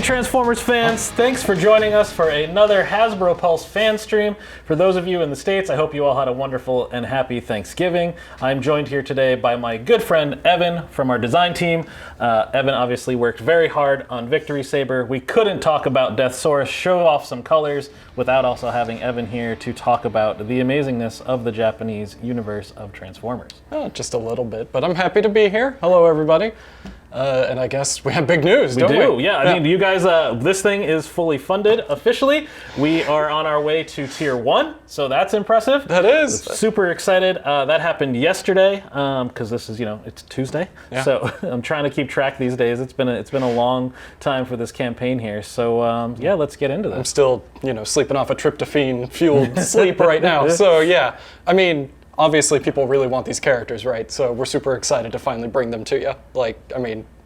Transformers fans, thanks for joining us for another Hasbro Pulse fan stream. For those of you in the States, I hope you all had a wonderful and happy Thanksgiving. I'm joined here today by my good friend Evan from our design team. Evan obviously worked very hard on Victory Saber. We couldn't talk about Deathsaurus, show off some colors, without also having Evan here to talk about the amazingness of the Japanese universe of Transformers. Just a little bit, but I'm happy to be here. Hello, everybody. And I guess we have big news, don't we? Yeah. I mean, you guys, this thing is fully funded officially. We are on our way to Tier 1, so that's impressive. That is. Super excited. That happened yesterday, because this is, it's Tuesday. Yeah. So I'm trying to keep track these days. It's been a long time for this campaign here. So yeah, let's get into this. I'm still, sleeping off a tryptophan-fueled sleep right now. So yeah, I mean, obviously, people really want these characters, right? So we're super excited to finally bring them to you.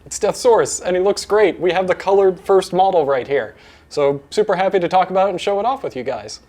It's Deathsaurus, and he looks great. We have the colored first model right here. So super happy to talk about it and show it off with you guys.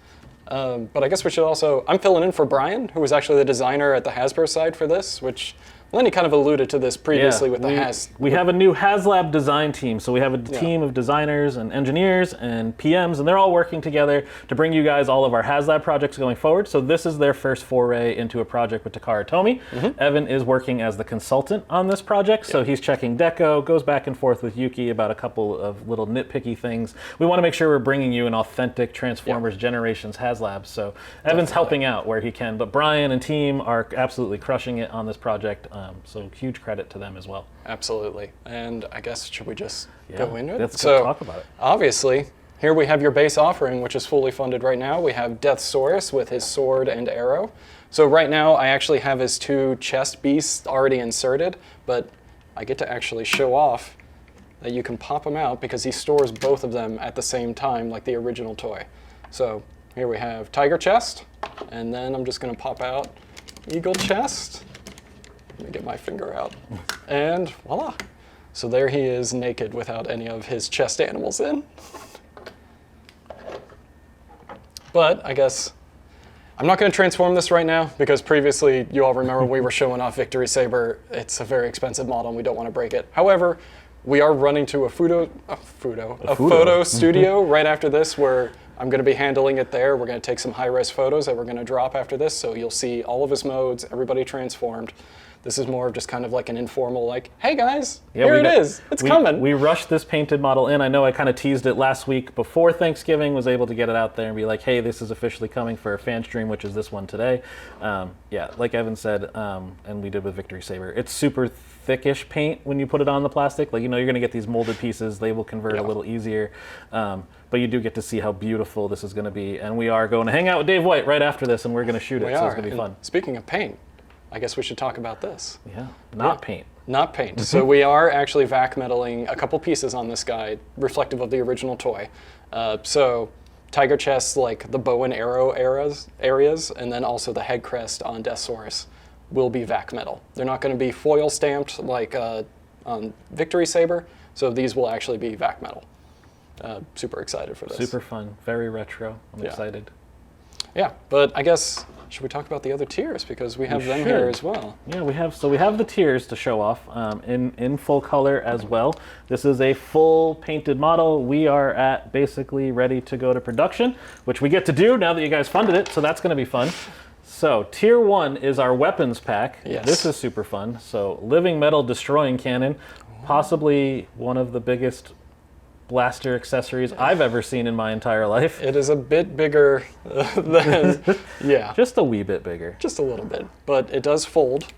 But I guess we should also, I'm filling in for Brian, who was actually the designer at the Hasbro side for this, which Lenny kind of alluded to this previously with the We have a new HasLab design team, so we have a team of designers and engineers and PMs, and they're all working together to bring you guys all of our HasLab projects going forward. So this is their first foray into a project with Takara Tomy. Evan is working as the consultant on this project, so he's checking deco, goes back and forth with Yuki about a couple of little nitpicky things. We want to make sure we're bringing you an authentic Transformers Generations HasLab, so Evan's helping out where he can, but Brian and team are absolutely crushing it on this project. So huge credit to them as well. Absolutely. And I guess, should we just go into it? Let's talk about it. Obviously, here we have your base offering, which is fully funded right now. We have Deathsaurus with his sword and arrow. So right now, I actually have his two chest beasts already inserted, but I get to actually show off that you can pop them out because he stores both of them at the same time, like the original toy. So here we have Tiger Chest, and then I'm just going to pop out Eagle Chest. Let me get my finger out, and voila. So there he is, naked without any of his chest animals in. But I guess I'm not going to transform this right now because previously you all remember we were showing off Victory Saber. It's a very expensive model and we don't want to break it. However, we are running to a photo studio right after this where I'm going to be handling it there. We're going to take some high-res photos that we're going to drop after this, so you'll see all of his modes, everybody transformed. This is more of just kind of like an informal, like, hey guys, here it is, it's coming. We rushed this painted model in. I know I kind of teased it last week before Thanksgiving, was able to get it out there and be like, hey, this is officially coming for a fan stream, which is this one today. Yeah, like Evan said, and we did with Victory Saber, it's super thickish paint when you put it on the plastic. Like, you're going to get these molded pieces, they will convert a little easier. But you do get to see how beautiful this is going to be. And we are going to hang out with Dave White right after this, and we're going to shoot it, so it's going to be fun. Speaking of paint, I guess we should talk about this. Yeah, not paint. Not paint. So we are actually vac metaling a couple pieces on this guy, reflective of the original toy. So Tiger Chest, like the bow and arrow areas, and then also the head crest on Deathsaurus will be vac metal. They're not going to be foil stamped like on Victory Saber, so these will actually be vac metal. Super excited for this. Super fun, very retro. I'm excited. Yeah, but I guess, should we talk about the other tiers because we have them here as well? Yeah, we have the tiers to show off in full color as well. This is a full painted model. We are at basically ready to go to production, which we get to do now that you guys funded it, so that's going to be fun. So Tier 1 is our weapons pack. Yes. This is super fun. So living metal destroying cannon, possibly one of the biggest blaster accessories I've ever seen in my entire life. It is a bit bigger than, Just a wee bit bigger. Just a little bit, but it does fold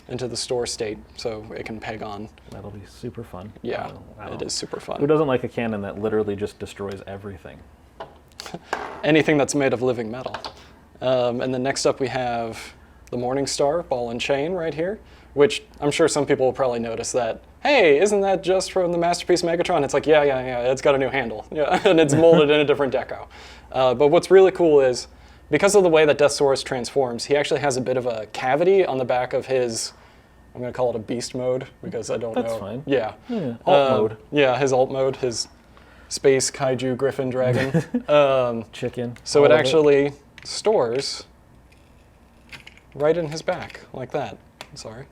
into the store state, so it can peg on. That'll be super fun. Yeah, it is super fun. Who doesn't like a cannon that literally just destroys everything? Anything that's made of living metal. And then next up we have the Morningstar ball and chain right here, which I'm sure some people will probably notice that, hey, isn't that just from the Masterpiece Megatron? It's like, yeah, it's got a new handle. Yeah, and it's molded in a different deco. But what's really cool is, because of the way that Deathsaurus transforms, he actually has a bit of a cavity on the back of his, I'm going to call it a beast mode, because I don't know. That's fine. Yeah. Alt mode. Yeah, his alt mode, his space kaiju griffin dragon. Chicken. So it actually stores right in his back, like that. Sorry.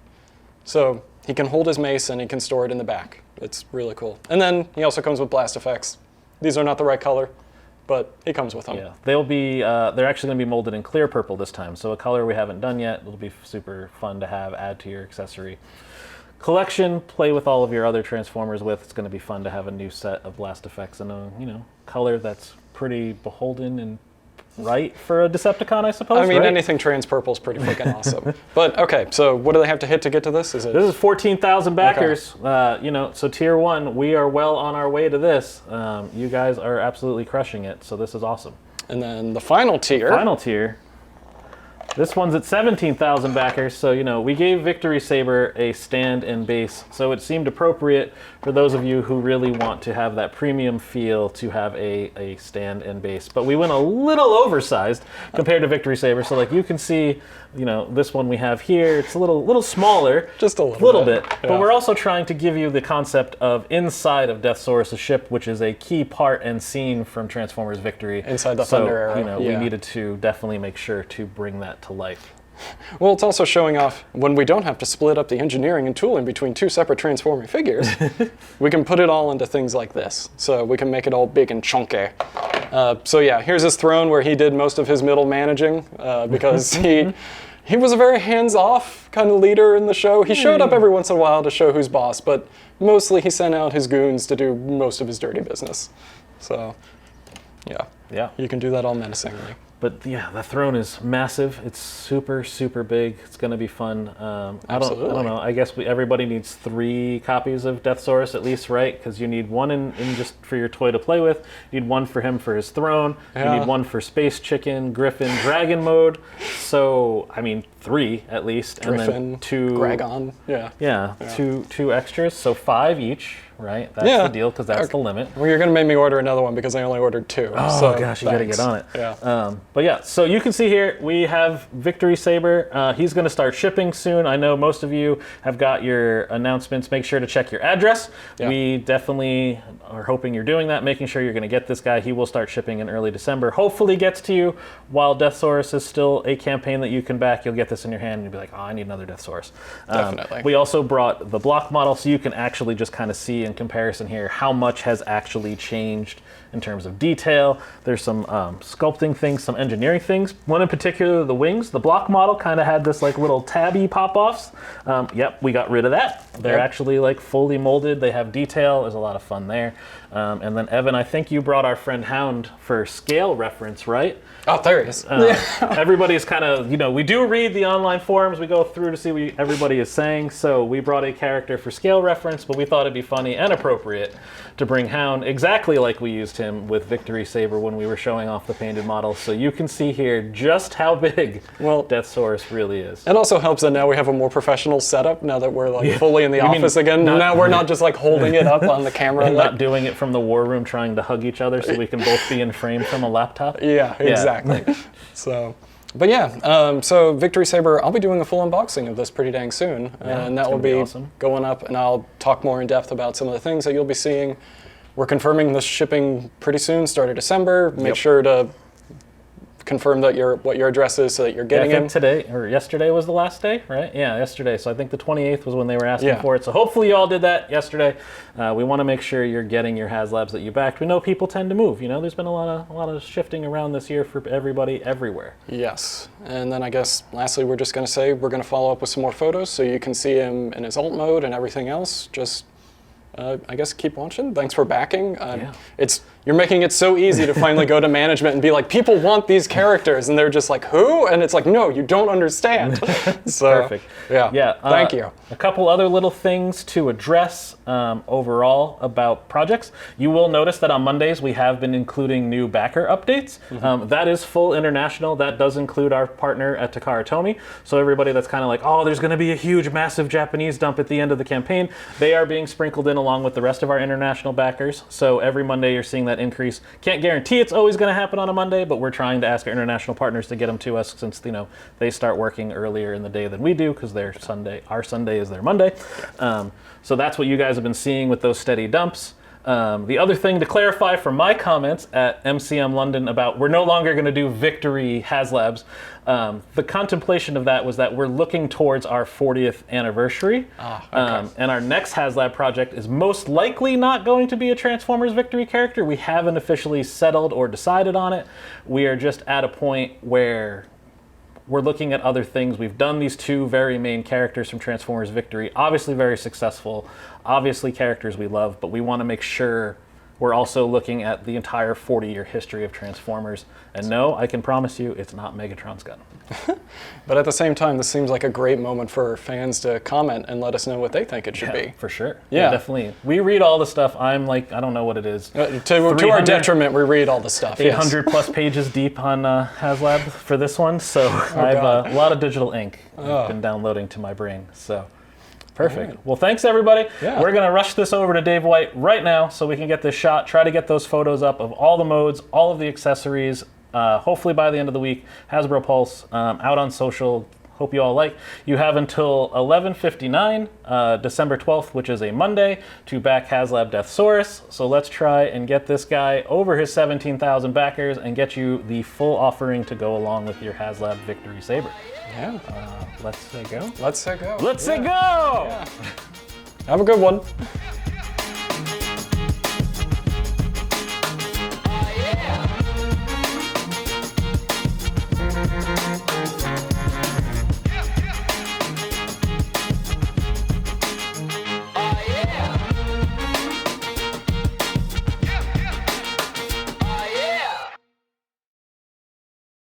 So he can hold his mace and he can store it in the back. It's really cool. And then he also comes with blast effects. These are not the right color, but he comes with them. Yeah, they're actually going to be molded in clear purple this time, so a color we haven't done yet. It'll be super fun to add to your accessory collection, play with all of your other Transformers with. It's going to be fun to have a new set of blast effects and a color that's pretty beholden and right for a Decepticon, I suppose. I mean, right? anything trans purple is pretty freaking awesome. But okay, so what do they have to hit to get to this? This is 14,000 backers. Okay. So tier 1, we are well on our way to this. You guys are absolutely crushing it, so this is awesome. And then the final tier. This one's at 17,000 backers, so we gave Victory Saber a stand and base, so it seemed appropriate for those of you who really want to have that premium feel to have a stand and base. But we went a little oversized compared to Victory Saber, so like you can see, this one we have here, it's a little smaller. Just a little bit. Yeah. But we're also trying to give you the concept of inside of Deathsaurus' ship, which is a key part and scene from Transformers Victory. Inside the Thunder Arrow. We needed to definitely make sure to bring that to life. Well, it's also showing off when we don't have to split up the engineering and tooling between two separate transforming figures. We can put it all into things like this. So we can make it all big and chunky. So yeah, here's his throne where he did most of his middle managing because he was a very hands-off kind of leader in the show. He showed up every once in a while to show who's boss, but mostly he sent out his goons to do most of his dirty business. So yeah, you can do that all menacingly. But yeah, the throne is massive. It's super, super big. It's going to be fun. I don't know. I guess everybody needs 3 copies of Deathsaurus at least, right? Because you need one in just for your toy to play with. You need one for him for his throne. Yeah. You need one for Space Chicken, Griffin, Dragon mode. So, 3 at least. Griffin, and then 2... Gragon. Yeah. Two extras. So 5 each, right? That's the deal because that's the limit. Well, you're going to make me order another one because I only ordered 2. Oh, so gosh, you got to get on it. Yeah. But yeah, so you can see here, we have Victory Saber. He's going to start shipping soon. I know most of you have got your announcements. Make sure to check your address. Yeah. We definitely are hoping you're doing that, making sure you're going to get this guy. He will start shipping in early December. Hopefully gets to you while Deathsaurus is still a campaign that you can back. You'll get this in your hand and you'll be like, oh, I need another Deathsaurus. Definitely. We also brought the block model so you can actually just kind of see in comparison here how much has actually changed in terms of detail. There's some sculpting things, some engineering things. One in particular, the wings. The block model kind of had this like little tabby pop-offs. Yep, we got rid of that. They're actually like fully molded. They have detail. There's a lot of fun there. And then Evan, I think you brought our friend Hound for scale reference, right? Oh, there he is. Everybody's kind of, we do read the online forums. We go through to see what everybody is saying. So we brought a character for scale reference, but we thought it'd be funny and appropriate to bring Hound exactly like we used him with Victory Saber when we were showing off the painted model. So you can see here just how big Deathsaurus really is. It also helps that now we have a more professional setup now that we're like fully in the office again. Now we're not just like holding it up on the camera. And not doing it from the war room trying to hug each other so we can both be in frame from a laptop. Yeah, exactly. But yeah, so Victory Saber, I'll be doing a full unboxing of this pretty dang soon. And that will be awesome. Going up, and I'll talk more in depth about some of the things that you'll be seeing. We're confirming this shipping pretty soon, start of December. Make sure to confirm that what your address is so that you're getting I think today or yesterday was the last day, right? Yeah, yesterday. So I think the 28th was when they were asking for it. So hopefully you all did that yesterday. We want to make sure you're getting your HasLabs that you backed. We know people tend to move. There's been a lot of shifting around this year for everybody everywhere. Yes, and then I guess lastly we're just going to say we're going to follow up with some more photos so you can see him in his alt mode and everything else. Just I guess keep watching. Thanks for backing. You're making it so easy to finally go to management and be like, people want these characters, and they're just like, who? And it's like, no, you don't understand. So, perfect. Yeah. Thank you. A couple other little things to address overall about projects. You will notice that on Mondays we have been including new backer updates. That is full international. That does include our partner at Takara Tomy. So everybody that's kind of like, oh, there's going to be a huge, massive Japanese dump at the end of the campaign, they are being sprinkled in along with the rest of our international backers. So every Monday you're seeing that increase. Can't guarantee it's always going to happen on a Monday, but we're trying to ask our international partners to get them to us since they start working earlier in the day than we do because our Sunday is their Monday. So that's what you guys have been seeing with those steady dumps. The other thing to clarify from my comments at MCM London about we're no longer going to do Victory HasLabs, the contemplation of that was that we're looking towards our 40th anniversary. Okay. And our next HasLab project is most likely not going to be a Transformers Victory character. We haven't officially settled or decided on it. We are just at a point where we're looking at other things. We've done these two very main characters from Transformers Victory, obviously very successful, obviously characters we love, but we want to make sure we're also looking at the entire 40-year history of Transformers. And no, I can promise you, it's not Megatron's gun. But at the same time, this seems like a great moment for fans to comment and let us know what they think it should be. For sure. Yeah. Definitely. We read all the stuff. I'm like, I don't know what it is. To our detriment, we read all the stuff. 800 plus pages deep on HasLab for this one. So I have a lot of digital ink I've been downloading to my brain. So perfect. Right. Well, thanks everybody. Yeah. We're going to rush this over to Dave White right now so we can get this shot, try to get those photos up of all the modes, all of the accessories, hopefully by the end of the week. Hasbro Pulse out on social. Hope you all like. You have until 11:59, December 12th, which is a Monday, to back HasLab Deathsaurus. So let's try and get this guy over his 17,000 backers and get you the full offering to go along with your HasLab Victory Saber. Yeah. Let's say go. Let's say go. Let's say go! Yeah. Have a good one.